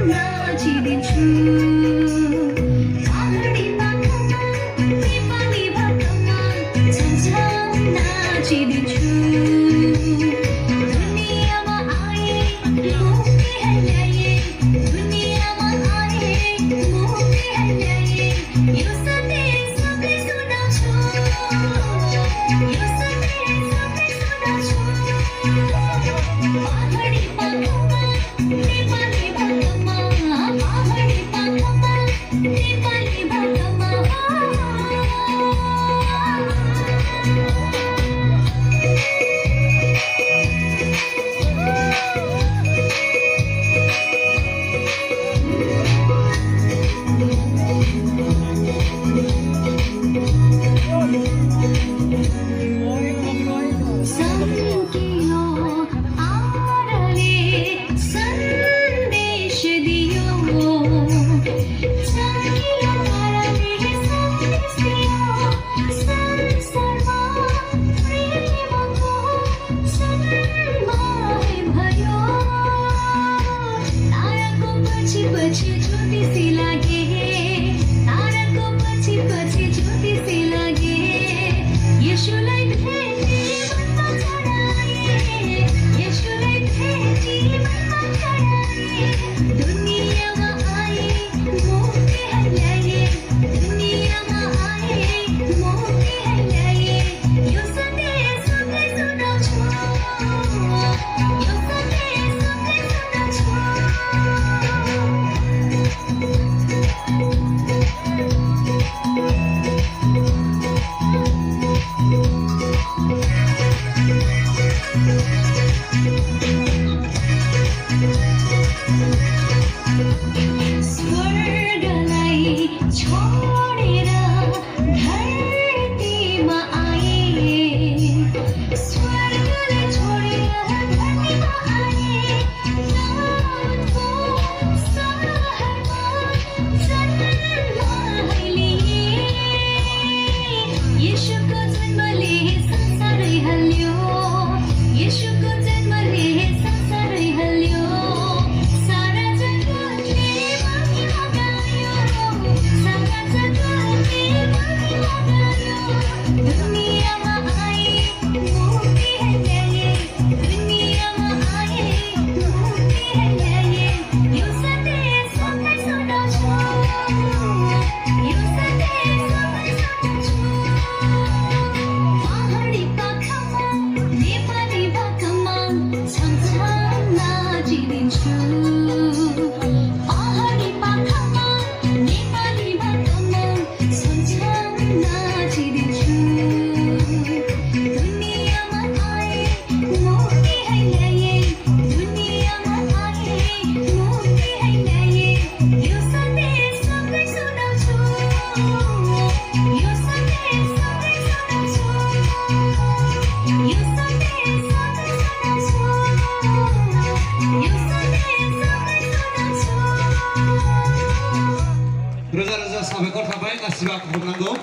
नाचिदिन्छु पहाडी पाखमा नेपाली भाकामा छमछम नाचिदिन्छु दुनियाँमा आए मुक्ति ल्याए दुनियाँमा आए मुक्ति ल्याए यो सन्देश सबले सुनाउँछु यो सन्देश सबले सुनाउँछु पहाडी पाखमा नेपाली भाकामा पहाडी पाखमा नेपाली भाकामा संकिलो आरले सन्देश दियो संकिलो आरले सन्देश दियो संसारमा प्रेमको सन्माय भयो ताराको पछि पछि ज्योतिषी लागे ताराको पछि पछि ज्योतिषी लागे येशूलाई भेटे मनमा चढाए येशूलाई भेटे मनमा चढाए दुनियाँमा आए मुक्ति ल्याए दुनियाँमा आए मुक्ति ल्याए यो सन्देश सबले सुनाउँछु यो सन्देश सबले स्वर्गलाई छोडेर धरतीमा आए स्वर्गलाई छोडेर धरतीमा आए नामको सहरमा जन्म लिए येशूको जन्मले संसारै हल्यो येशूको जन्मले संसारै हल्यो सारा जगतले महिमा गायो सारा जगतले महिमा गायो दुनियाँमा आए मुक्ति ल्याए दुनियाँमा आए मुक्ति ल्याए यो सन्देश सबलाई सुनाउँछु यो सन्देश सबलाई सुनाउँछु पहाडी पाखमा नेपाली भाकामा छमछम नाचिदिन्छु पहाडी पाखमा नेपाली भाकामा छमछम नाचिदिन्छु दुनियाँमा आए मुक्ति ल्याए दुनियाँमा आए मुक्ति ल्याए यो सन्देश सबलाई सुनाउँछु यो सन्देश सबलाई सुनाउँछु यो सन्देश सबलाई सुनाउँछु यो सन्देश सबलाई सुनाउँछु Rosa Rosa sampai kota baik kasih waktu menanggung.